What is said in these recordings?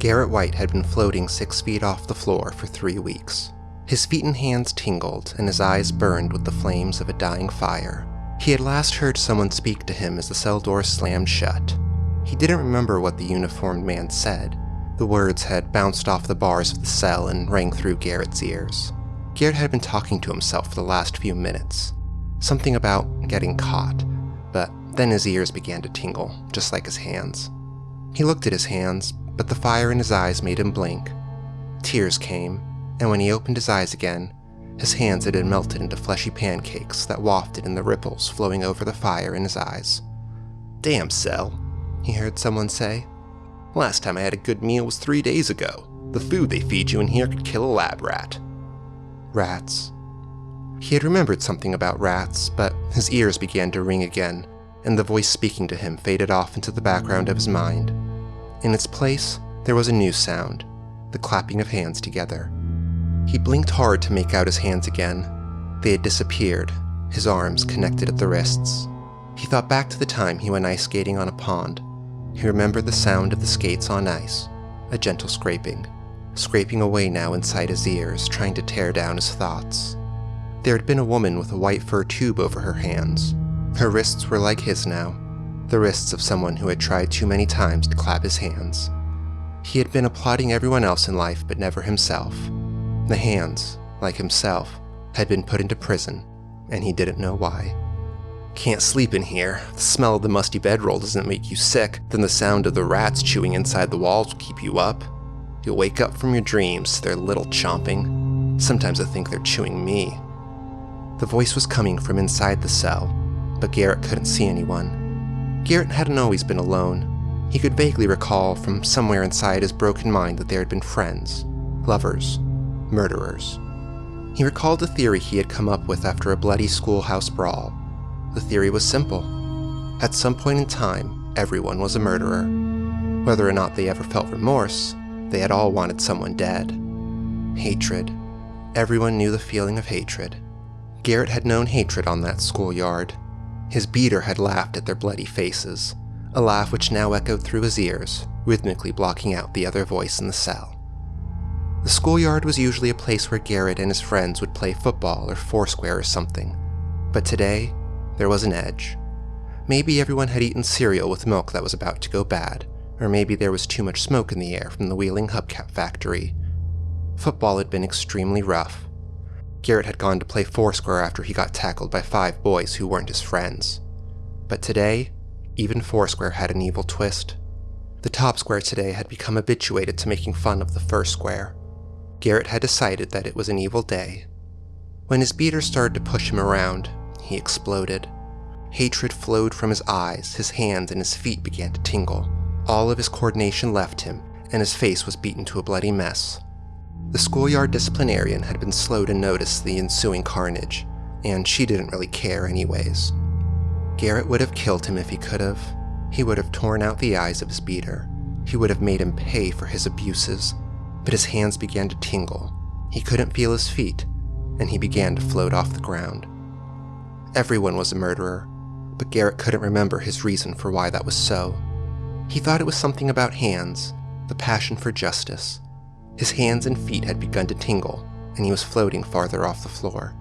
Gheritt White had been floating 6 feet off the floor for 3 weeks. His feet and hands tingled, and his eyes burned with the flames of a dying fire. He had last heard someone speak to him as the cell doors slammed shut. He didn't remember what the uniformed man said. The words had bounced off the bars of the cell and rang through Garrett's ears. Gheritt had been talking to himself for the last few minutes. Something about getting caught, but then his ears began to tingle, just like his hands. He looked at his hands, but the fire in his eyes made him blink. Tears came, and when he opened his eyes again, his hands had been melted into fleshy pancakes that wafted in the ripples flowing over the fire in his eyes. "Damn, Cell," he heard someone say. "Last time I had a good meal was 3 days ago. The food they feed you in here could kill a lab rat." Rats. He had remembered something about rats, but his ears began to ring again, and the voice speaking to him faded off into the background of his mind. In its place, there was a new sound, the clapping of hands together. He blinked hard to make out his hands again. They had disappeared, his arms connected at the wrists. He thought back to the time he went ice skating on a pond. He remembered the sound of the skates on ice, a gentle scraping away now inside his ears, trying to tear down his thoughts. There had been a woman with a white fur tube over her hands. Her wrists were like his now, the wrists of someone who had tried too many times to clap his hands. He had been applauding everyone else in life but never himself. The hands, like himself, had been put into prison, and he didn't know why. "Can't sleep in here. The smell of the musty bedroll doesn't make you sick, then the sound of the rats chewing inside the walls will keep you up. You'll wake up from your dreams to their little chomping. Sometimes I think they're chewing me." The voice was coming from inside the cell, but Gheritt couldn't see anyone. Gheritt hadn't always been alone. He could vaguely recall from somewhere inside his broken mind that there had been friends, lovers, murderers. He recalled a theory he had come up with after a bloody schoolhouse brawl. The theory was simple. At some point in time, everyone was a murderer. Whether or not they ever felt remorse, they had all wanted someone dead. Hatred. Everyone knew the feeling of hatred. Gheritt had known hatred on that schoolyard. His beater had laughed at their bloody faces, a laugh which now echoed through his ears, rhythmically blocking out the other voice in the cell. The schoolyard was usually a place where Gheritt and his friends would play football or foursquare or something, but today, there was an edge. Maybe everyone had eaten cereal with milk that was about to go bad, or maybe there was too much smoke in the air from the Wheeling hubcap factory. Football had been extremely rough. Gheritt had gone to play foursquare after he got tackled by 5 boys who weren't his friends. But today, even foursquare had an evil twist. The top square today had become habituated to making fun of the first square. Gheritt had decided that it was an evil day. When his beater started to push him around, he exploded. Hatred flowed from his eyes, his hands and his feet began to tingle. All of his coordination left him, and his face was beaten to a bloody mess. The schoolyard disciplinarian had been slow to notice the ensuing carnage, and she didn't really care anyways. Gheritt would have killed him if he could have. He would have torn out the eyes of his beater. He would have made him pay for his abuses. But his hands began to tingle. He couldn't feel his feet, and he began to float off the ground. Everyone was a murderer, but Gheritt couldn't remember his reason for why that was so. He thought it was something about hands, the passion for justice. His hands and feet had begun to tingle, and he was floating farther off the floor.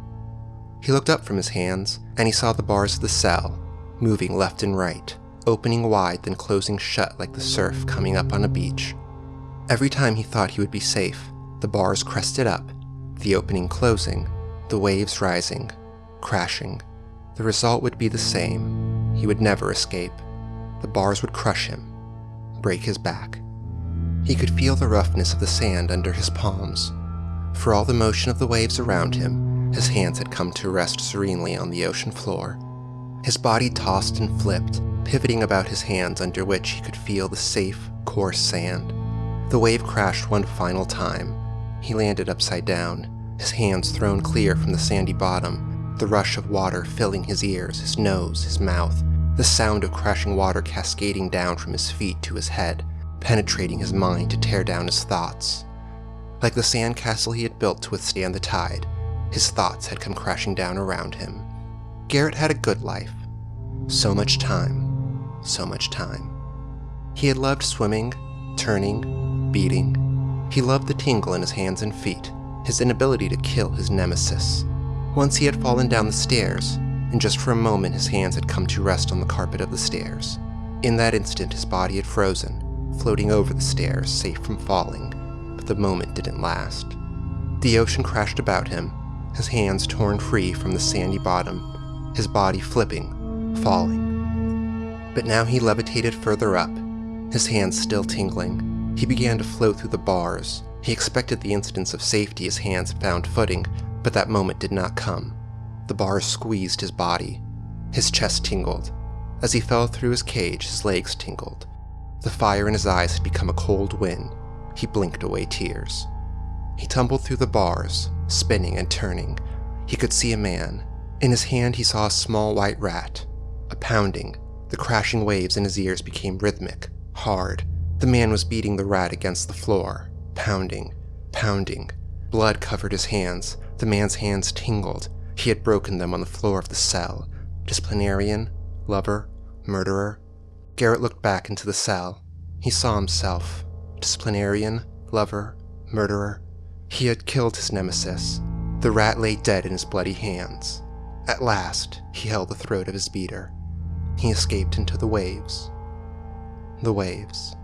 He looked up from his hands, and he saw the bars of the cell, moving left and right, opening wide then closing shut like the surf coming up on a beach. Every time he thought he would be safe, the bars crested up, the opening closing, the waves rising, crashing. The result would be the same. He would never escape. The bars would crush him, break his back. He could feel the roughness of the sand under his palms. For all the motion of the waves around him, his hands had come to rest serenely on the ocean floor. His body tossed and flipped, pivoting about his hands under which he could feel the safe, coarse sand. The wave crashed one final time. He landed upside down, his hands thrown clear from the sandy bottom, the rush of water filling his ears, his nose, his mouth, the sound of crashing water cascading down from his feet to his head, penetrating his mind to tear down his thoughts. Like the sandcastle he had built to withstand the tide, his thoughts had come crashing down around him. Gheritt had a good life. So much time. So much time. He had loved swimming, turning, beating. He loved the tingle in his hands and feet, his inability to kill his nemesis. Once he had fallen down the stairs, and just for a moment his hands had come to rest on the carpet of the stairs. In that instant his body had frozen, floating over the stairs, safe from falling, but the moment didn't last. The ocean crashed about him, his hands torn free from the sandy bottom, his body flipping, falling. But now he levitated further up, his hands still tingling. He began to float through the bars. He expected the instance of safety his hands had found footing, but that moment did not come. The bars squeezed his body. His chest tingled. As he fell through his cage, his legs tingled. The fire in his eyes had become a cold wind. He blinked away tears. He tumbled through the bars, spinning and turning. He could see a man. In his hand he saw a small white rat. A pounding. The crashing waves in his ears became rhythmic, hard. The man was beating the rat against the floor. Pounding, pounding. Blood covered his hands. The man's hands tingled. He had broken them on the floor of the cell. Disciplinarian, lover, murderer. Gheritt looked back into the cell. He saw himself. Disciplinarian, lover, murderer. He had killed his nemesis. The rat lay dead in his bloody hands. At last, he held the throat of his beater. He escaped into the waves. The waves.